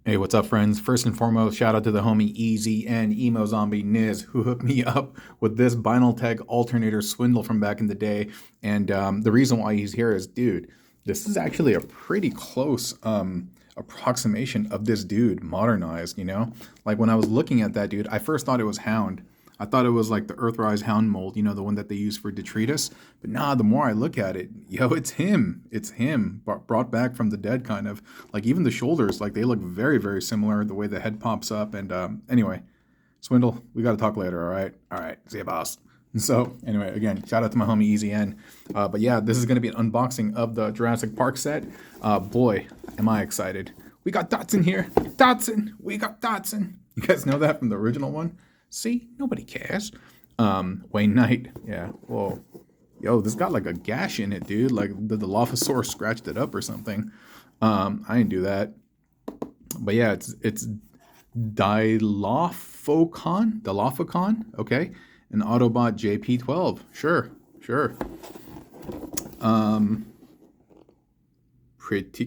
Hey, what's up, friends? First and foremost, shout out to the homie Easy and Emo Zombie Niz, who hooked me up with this vinyl tech alternator Swindle from back in the day. And the reason why he's here is, dude, this is actually a pretty close approximation of this dude modernized, you know? Like when I was looking at that dude, I first thought it was Hound. I thought it was like the Earthrise Hound mold, you know, the one that they use for detritus. But nah, the more I look at it, yo, it's him. It's him, brought back from the dead, kind of. Like even the shoulders, like they look very, very similar. The way the head pops up. And anyway, Swindle, we got to talk later, all right? All right, see you, boss. So anyway, again, shout out to my homie Easy N. But yeah, this is going to be an unboxing of the Jurassic Park set. Boy, am I excited. We got Dodson here. Dodson, we got Dodson. You guys know that from the original one? See, nobody cares. Wayne Knight, yeah. Whoa, yo, this got like a gash in it, dude. Like the Dilophosaurus scratched it up or something. I didn't do that. But yeah, it's Dilophocon, okay, an Autobot JP12. Sure. Pretty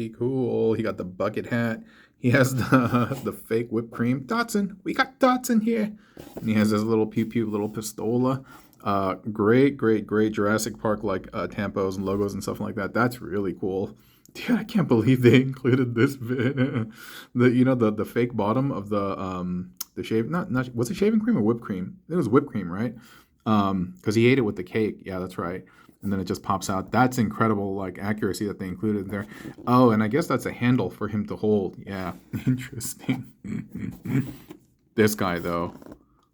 cool. He got the bucket hat. He has the fake whipped cream. Dodson, we got Dodson here. And he has this little pew little pistola. Great Jurassic Park like tampos and logos and stuff like that. That's really cool. Dude, I can't believe they included this bit. the fake bottom of the shave. Not was it shaving cream or whipped cream? It was whipped cream, right? Because he ate it with the cake. Yeah, that's right. And then it just pops out. That's incredible, like, accuracy that they included there. Oh, and I guess that's a handle for him to hold. Yeah, interesting. This guy, though,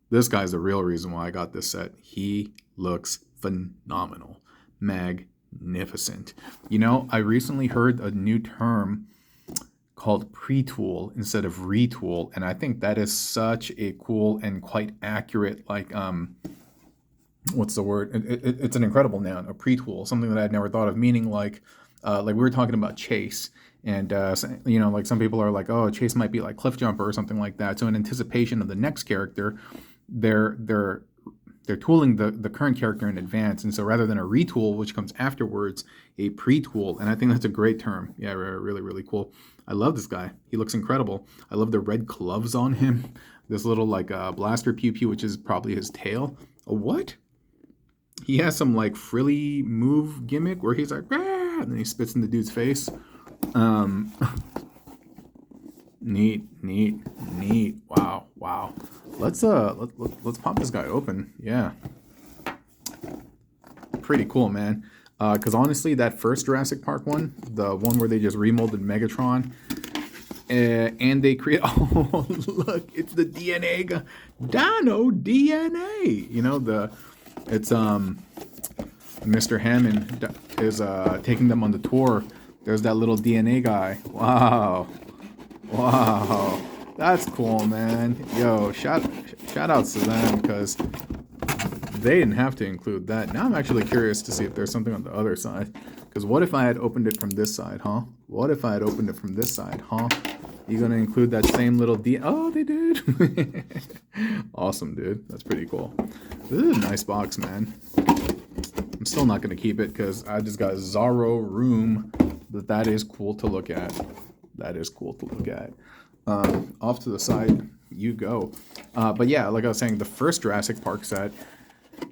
this guy's the real reason why I got this set. He looks phenomenal. Magnificent. You know, I recently heard a new term called pre-tool instead of retool, and I think that is such a cool and quite accurate, like, what's the word? It's an incredible noun, a pre-tool, something that I'd never thought of, meaning like we were talking about Chase, and like some people are like, oh, Chase might be like Cliffjumper or something like that. So in anticipation of the next character, they're tooling the current character in advance, and so rather than a retool, which comes afterwards, a pre-tool, and I think that's a great term. Yeah, really cool. I love this guy. He looks incredible. I love the red gloves on him. This little like blaster pew, which is probably his tail. A what? He has some like frilly move gimmick where he's like, ah, and then he spits in the dude's face. Neat. Wow. Let's pop this guy open. Yeah. Pretty cool, man. Because honestly, that first Jurassic Park one, the one where they just remolded Megatron, and they create, oh, look, it's the DNA guy. Dino DNA. You know, it's Mr. Hammond is taking them on the tour. There's that little DNA guy. Wow, that's cool, man. Yo, shout outs to them because they didn't have to include that. Now I'm actually curious to see if there's something on the other side. Because what if I had opened it from this side, huh? You gonna include that same little Oh, they did. Awesome, dude. That's pretty cool. This is a nice box, man. I'm still not gonna keep it because I just got Zorro room, but that is cool to look at. Off to the side you go. But yeah, like I was saying, the first Jurassic Park set,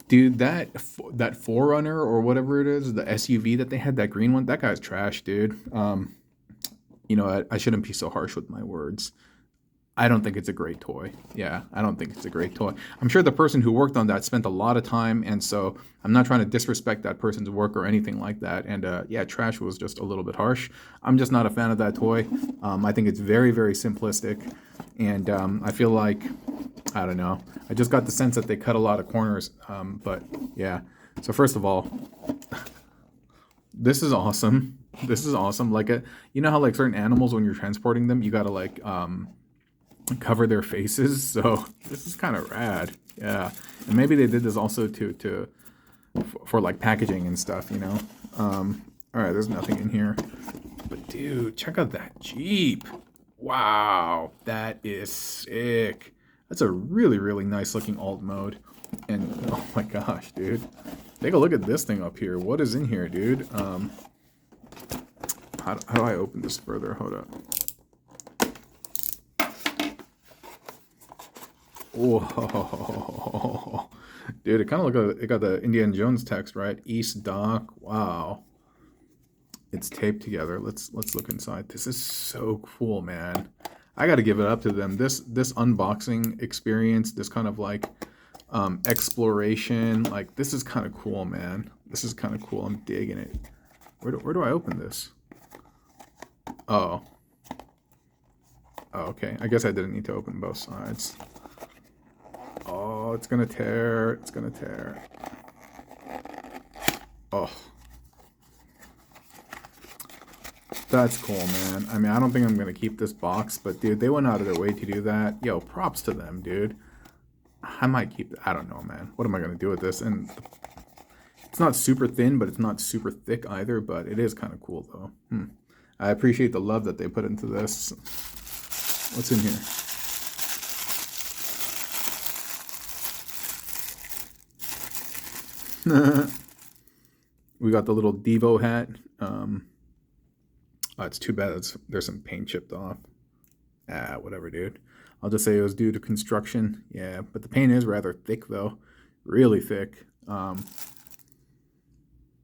dude, that Forerunner or whatever it is, the SUV that they had, that green one, that guy's trash, dude. You know, I shouldn't be so harsh with my words. I don't think it's a great toy. Yeah, I don't think it's a great toy. I'm sure the person who worked on that spent a lot of time, and so I'm not trying to disrespect that person's work or anything like that. And yeah, trash was just a little bit harsh. I'm just not a fan of that toy. I think it's very simplistic, and I feel like, I don't know. I just got the sense that they cut a lot of corners. But yeah. So first of all, this is awesome. Like you know how like certain animals, when you're transporting them, you gotta like cover their faces. So this is kind of rad. Yeah, and maybe they did this also for like packaging and stuff. You know. All right, there's nothing in here, but dude, check out that Jeep. Wow, that is sick. That's a really nice looking alt mode. And oh my gosh, dude, take a look at this thing up here. What is in here, dude? How do I open this further? Hold up. Whoa. Dude, it kind of look like it got the Indiana Jones text, right? East Dock. Wow. It's taped together. Let's look inside. This is so cool, man. I got to give it up to them. This unboxing experience, this kind of like exploration, like this is kind of cool, man. This is kind of cool. I'm digging it. Where do I open this? Oh. Oh, okay. I guess I didn't need to open both sides. Oh, it's gonna tear. It's gonna tear. Oh. That's cool, man. I mean, I don't think I'm gonna keep this box, but dude, they went out of their way to do that. Yo, props to them, dude. I might keep it. I don't know, man. What am I gonna do with this? And it's not super thin, but it's not super thick either, but it is kind of cool, though. I appreciate the love that they put into this. What's in here? We got the little Devo hat. Oh, it's too bad there's some paint chipped off. Whatever, dude. I'll just say it was due to construction. Yeah, but the paint is rather thick, though. Really thick. And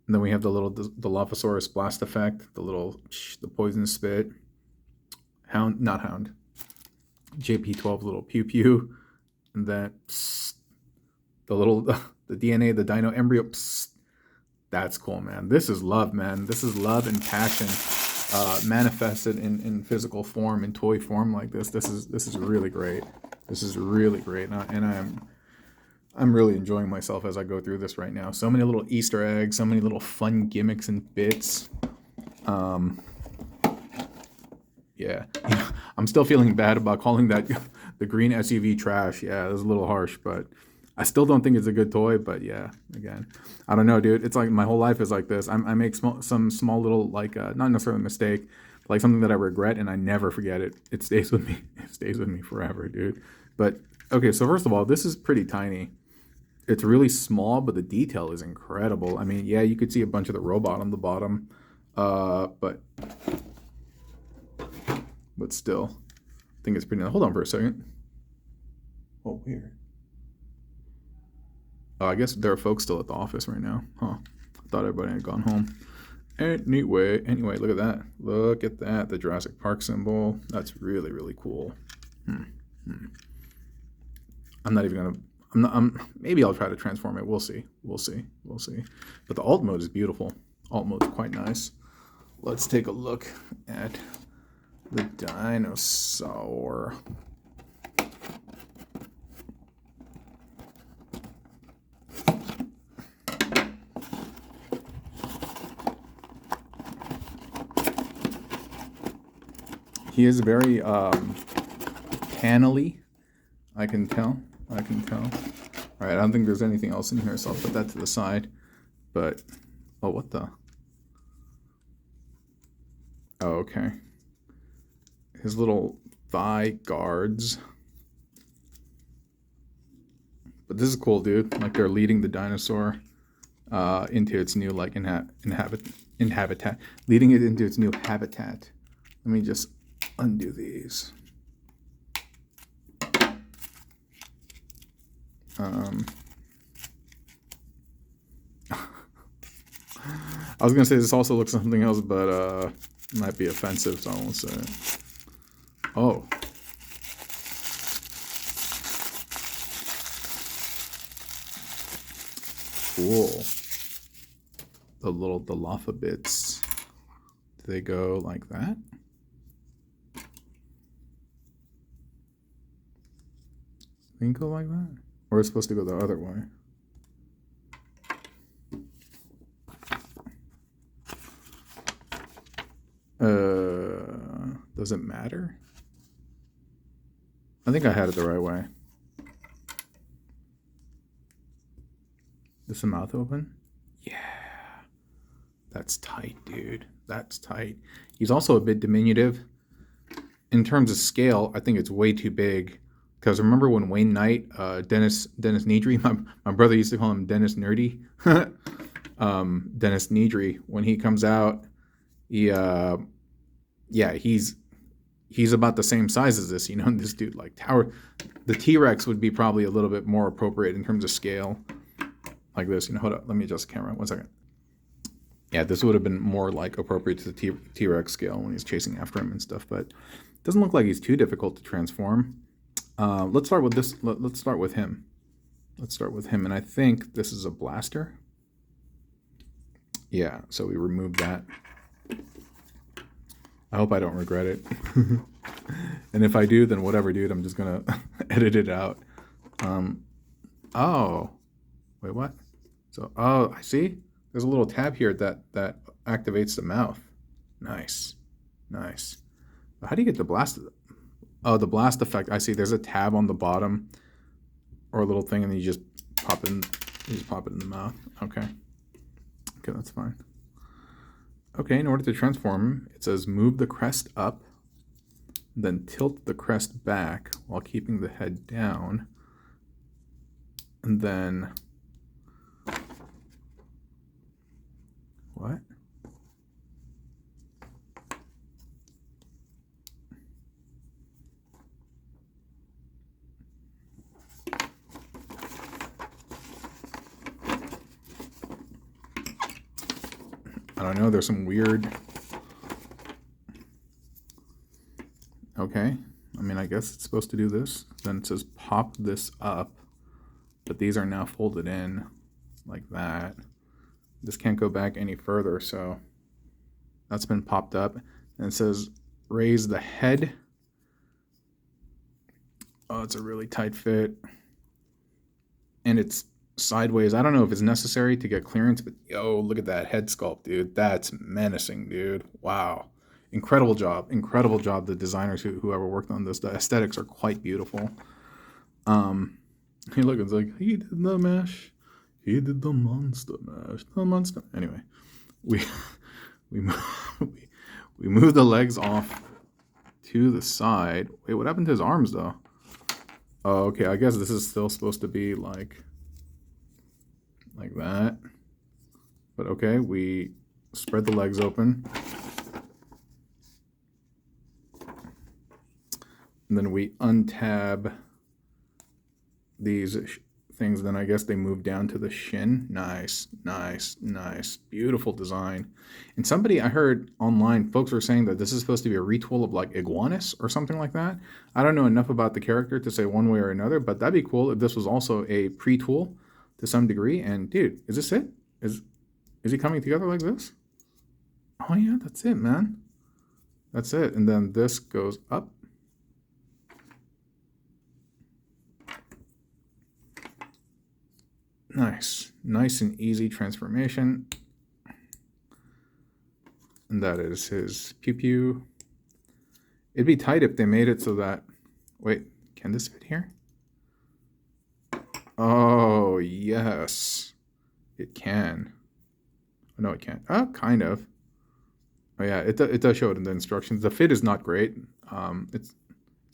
then we have the little Dilophosaurus blast effect, the poison spit. Not hound. JP12 little pew pew. And then the DNA, the dino embryo. That's cool, man. This is love, man. This is love and passion manifested in physical form, in toy form like this. This is really great. This is really great, and I'm really enjoying myself as I go through this right now. So many little Easter eggs, so many little fun gimmicks and bits. Yeah, I'm still feeling bad about calling that the green SUV trash. Yeah, that was a little harsh, but I still don't think it's a good toy. But yeah, again, I don't know, dude. It's like my whole life is like this. I make some small little, like, not necessarily a mistake, but like something that I regret, and I never forget it. It stays with me. It stays with me forever, dude. But okay, so first of all, this is pretty tiny. It's really small, but the detail is incredible. I mean, yeah, you could see a bunch of the robot on the bottom, but still, I think it's pretty nice. Hold on for a second. Oh, weird. I guess there are folks still at the office right now. Huh. I thought everybody had gone home. Anyway, look at that. Look at that. The Jurassic Park symbol. That's really, really cool. I'm not even going to... maybe I'll try to transform it. We'll see. But the alt mode is beautiful. Alt mode is quite nice. Let's take a look at the dinosaur. He is very panely. I can tell. All right, I don't think there's anything else in here, so I'll put that to the side. But, oh, what the? Oh, okay. His little thigh guards. But this is cool, dude. Like, they're leading the dinosaur into its new, like, habitat. Leading it into its new habitat. Let me just undo these. I was gonna say this also looks something else, but might be offensive, so I won't say it. Oh. Cool. The little Dilopha bits. Do they go like that? They can go like that? Or it's supposed to go the other way? Does it matter? I think I had it the right way. Is the mouth open? Yeah. That's tight, dude. That's tight. He's also a bit diminutive. In terms of scale, I think it's way too big. Because remember when Wayne Knight, Dennis Nedry, my brother used to call him Dennis Nerdy. Dennis Nedry, when he comes out, he's he's about the same size as this, you know, and this dude, like, the T-Rex would be probably a little bit more appropriate in terms of scale, like this, you know. Hold up, let me adjust the camera, 1 second. Yeah, this would have been more, like, appropriate to the T-Rex scale when he's chasing after him and stuff, but it doesn't look like he's too difficult to transform. Let's start with this, let's start with him. Let's start with him, and I think this is a blaster. Yeah, so we removed that. I hope I don't regret it. And if I do, then whatever, dude. I'm just going to edit it out. Oh. Wait, what? So, oh, I see. There's a little tab here that activates the mouth. Nice. Nice. How do you get the blast? Oh, the blast effect. I see. There's a tab on the bottom or a little thing, and then you just pop it in the mouth. Okay. Okay, that's fine. Okay, in order to transform, it says move the crest up, then tilt the crest back while keeping the head down, and then what? I don't know, there's some weird... Okay, I mean, I guess it's supposed to do this. Then it says pop this up, but these are now folded in like that. This can't go back any further, so that's been popped up. And it says raise the head. Oh, it's a really tight fit. And it's sideways. I don't know if it's necessary to get clearance, but yo, look at that head sculpt, dude. That's menacing, dude. Wow. Incredible job. Incredible job, the designers whoever worked on this. The aesthetics are quite beautiful. Hey, look, it's like, he did the mash. He did the monster mash. The monster. Anyway, we move the legs off to the side. Wait, what happened to his arms, though? Oh, okay, I guess this is still supposed to be like that. But okay, we spread the legs open. And then we untab these things. Then I guess they move down to the shin. Nice, nice, nice. Beautiful design. And somebody I heard online, folks were saying that this is supposed to be a retool of like Iguanus or something like that. I don't know enough about the character to say one way or another, but that'd be cool if this was also a pre-tool to some degree. And dude, is this it? Is he coming together like this? Oh yeah, that's it, man. That's it. And then this goes up. Nice. Nice and easy transformation. And that is his pew pew. It'd be tight if they made it so that... Wait, can this fit here? Oh, yes. It can. Oh, no, it can't. Oh, kind of. Oh, yeah, it does show it in the instructions. The fit is not great. It's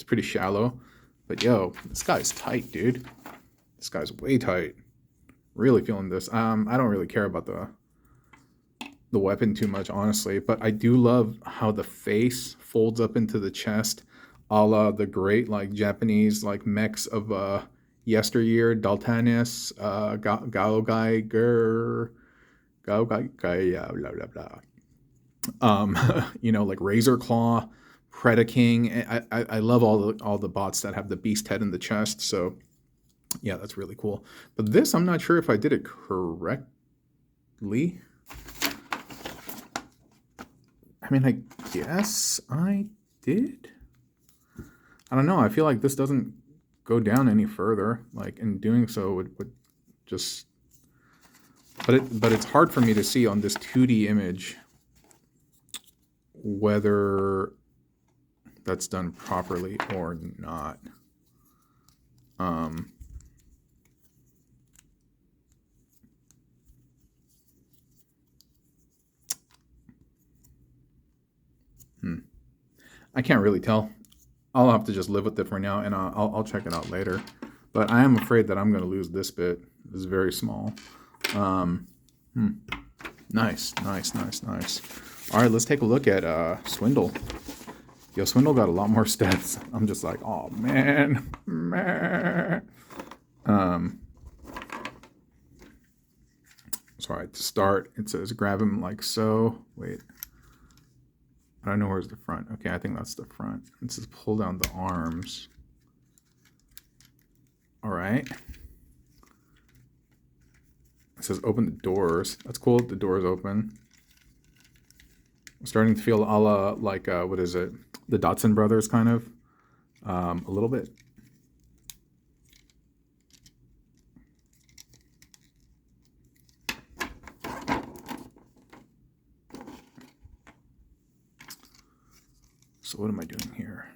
pretty shallow. But, yo, this guy's tight, dude. This guy's way tight. Really feeling this. I don't really care about the weapon too much, honestly, but I do love how the face folds up into the chest, a la the great like Japanese like mechs of yesteryear, Daltanis, Gaogaiger, yeah, blah blah blah. You know, like Razor Claw, Predaking. I love all the bots that have the beast head in the chest. So yeah, that's really cool. But this, I'm not sure if I did it correctly. I mean, I guess I did. I don't know. I feel like this doesn't go down any further. Like, in doing so, it would just... But it's hard for me to see on this 2D image whether that's done properly or not. I can't really tell. I'll have to just live with it for now, and I'll check it out later. But I am afraid that I'm going to lose this bit. This is very small. Nice, nice, nice, nice. All right, let's take a look at Swindle. Yo, Swindle got a lot more stats. I'm just like, oh man. Sorry, to start, it says grab him like so. Wait. I don't know where's the front. Okay, I think that's the front. It says pull down the arms. All right. It says open the doors. That's cool. The doors open. I'm starting to feel a la like what is it? The Dodson brothers, kind of. A little bit. So what am I doing here?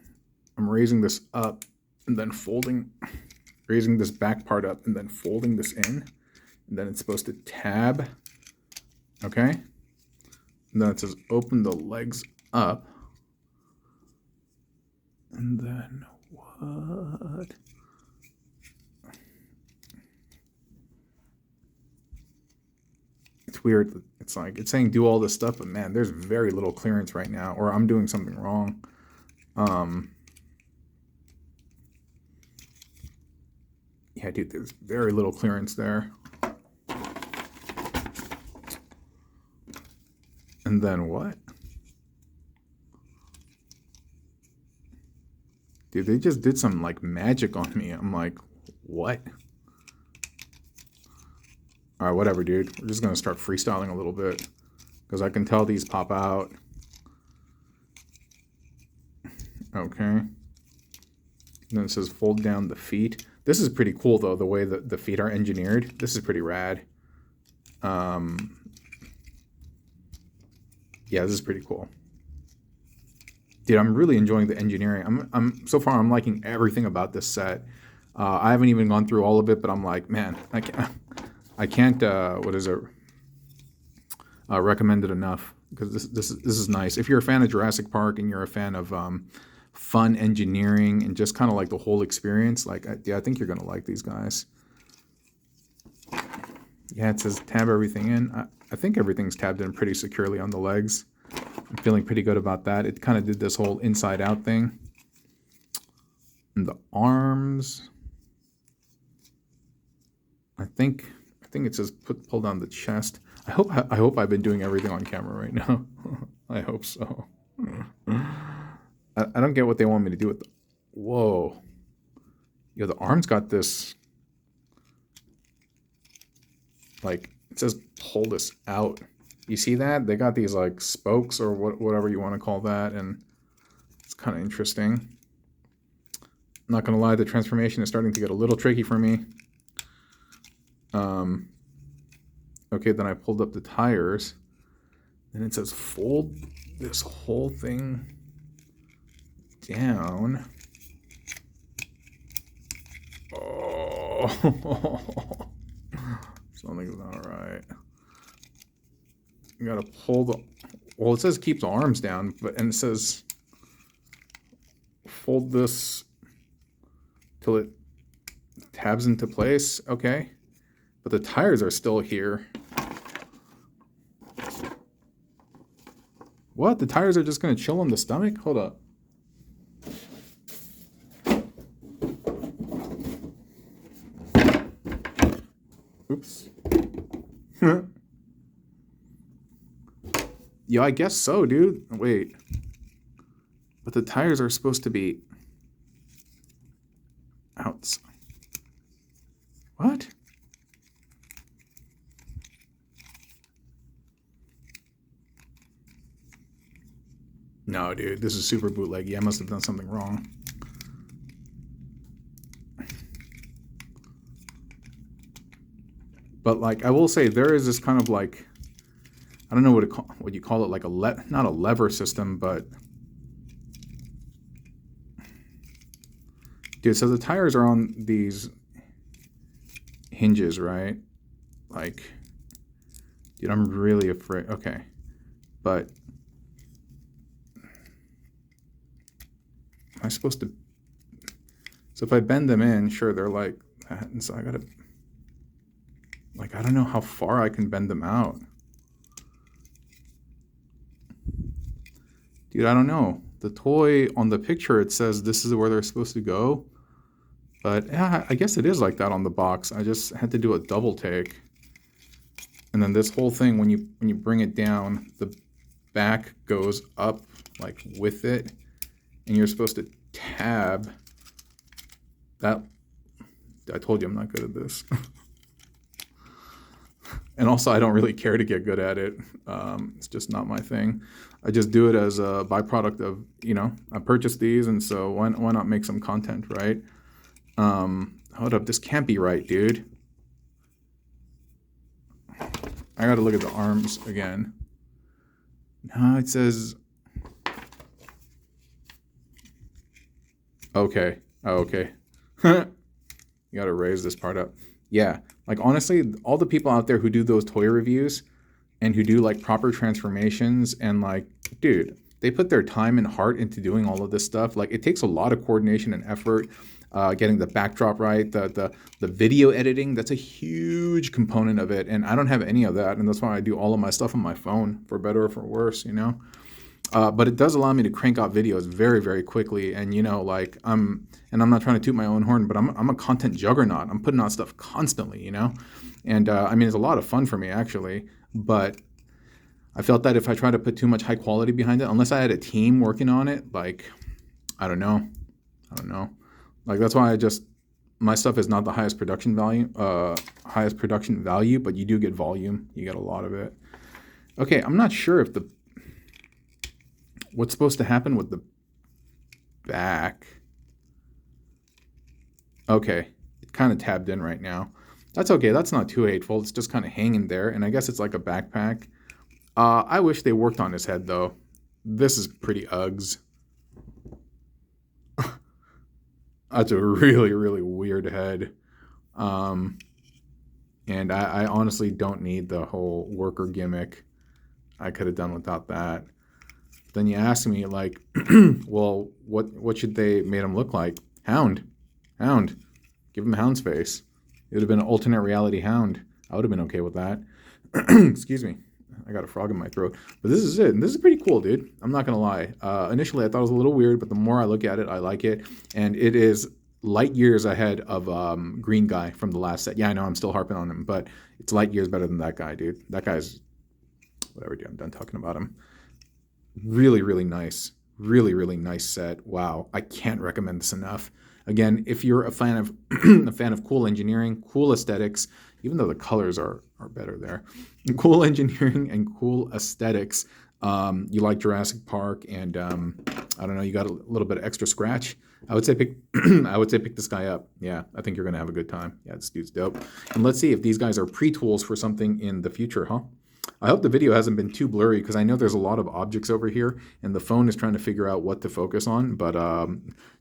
I'm raising this up and then folding, raising this back part up and then folding this in. And then it's supposed to tab. Okay. And then it says open the legs up. And then what? It's weird. It's like, it's saying do all this stuff, but man, there's very little clearance right now, or I'm doing something wrong. Yeah, dude, there's very little clearance there. And then what? Dude, they just did some like magic on me. I'm like, what? All right, whatever, dude. We're just gonna start freestyling a little bit because I can tell these pop out. Okay. And then it says fold down the feet. This is pretty cool though, the way that the feet are engineered. This is pretty rad. Yeah, this is pretty cool. Dude, I'm really enjoying the engineering. So far I'm liking everything about this set. I haven't even gone through all of it, but I'm like, man, I can't what is it? Recommend it enough because this is nice. If you're a fan of Jurassic Park and you're a fan of fun engineering and just kind of like the whole experience, like yeah, I think you're gonna like these guys. Yeah, it says tab everything in. I think everything's tabbed in pretty securely on the legs. I'm feeling pretty good about that. It kind of did this whole inside out thing. And the arms, I think it says pull down the chest. I hope I've been doing everything on camera right now. I hope so. I don't get what they want me to do with the, whoa. Yeah, the arms got this, like, it says pull this out. You see that? They got these like spokes or whatever you want to call that, and it's kind of interesting. I'm not gonna lie, the transformation is starting to get a little tricky for me. Okay, then I pulled up the tires, and it says fold this whole thing down. Oh, something's not right. You gotta pull the, well, it says keep the arms down, and it says fold this till it tabs into place. Okay, but the tires are still here. What? The tires are just gonna chill on the stomach? Hold up. Oops. Yeah, I guess so, dude. Wait. But the tires are supposed to be outside. What? No, dude, this is super bootleggy. I must have done something wrong. But like, I will say there is this kind of like, I don't know what you call it, like not a lever system, but dude, so the tires are on these hinges, right? Like, dude, I'm really afraid. Okay, but am I supposed to? So if I bend them in, sure, they're like that, and so I gotta, like, I don't know how far I can bend them out. Dude, I don't know. the toy on the picture, it says this is where they're supposed to go. But yeah, I guess it is like that on the box. I just had to do a double take. And then this whole thing, when you bring it down, the back goes up like with it. And you're supposed to tab that. I told you I'm not good at this. And also, I don't really care to get good at it. It's just not my thing. I just do it as a byproduct of, I purchased these, and so why not make some content, right? Hold up, this can't be right, dude. I gotta look at the arms again. No, it says... Okay. Oh, okay. You gotta raise this part up. Yeah, like honestly, all the people out there who do those toy reviews and who do like proper transformations and like, dude, they put their time and heart into doing all of this stuff. Like it takes a lot of coordination and effort, getting the backdrop right, the video editing, that's a huge component of it. And I don't have any of that. And that's why I do all of my stuff on my phone, for better or for worse, But it does allow me to crank out videos very, very quickly. And, I'm not trying to toot my own horn, but I'm a content juggernaut. I'm putting out stuff constantly, And, it's a lot of fun for me, actually. But I felt that if I try to put too much high quality behind it, unless I had a team working on it, like, I don't know. Like, that's why my stuff is not the highest production value, but you do get volume. You get a lot of it. Okay, I'm not sure if what's supposed to happen with the back. Okay, it kind of tabbed in right now. That's okay, that's not too hateful. It's just kind of hanging there, and I guess it's like a backpack. I wish they worked on his head, though. This is pretty Uggs. That's a really, really weird head. And I honestly don't need the whole worker gimmick. I could have done without that. Then you ask me, like, well, what should they made him look like? Hound. Give him Hound's face. It would have been an alternate reality Hound. I would have been okay with that. Excuse me. I got a frog in my throat. But this is it. And this is pretty cool, dude. I'm not going to lie. Initially, I thought it was a little weird, but the more I look at it, I like it. And it is light years ahead of Green Guy from the last set. Yeah, I know I'm still harping on him, but it's light years better than that guy, dude. That guy's... Whatever, dude. I'm done talking about him. Really, really nice. Really, really nice set. Wow. I can't recommend this enough. Again, if you're a fan of cool engineering, cool aesthetics, even though the colors are better there, cool engineering and cool aesthetics, you like Jurassic Park, and I don't know, you got a little bit of extra scratch, I would say pick this guy up. Yeah, I think you're gonna have a good time. Yeah, this dude's dope. And let's see if these guys are pre-tools for something in the future, huh? I hope the video hasn't been too blurry, because I know there's a lot of objects over here and the phone is trying to figure out what to focus on. But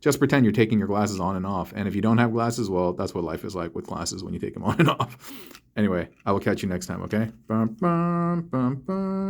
just pretend you're taking your glasses on and off. And if you don't have glasses, well, that's what life is like with glasses when you take them on and off. Anyway, I will catch you next time, okay? Bum, bum, bum, bum.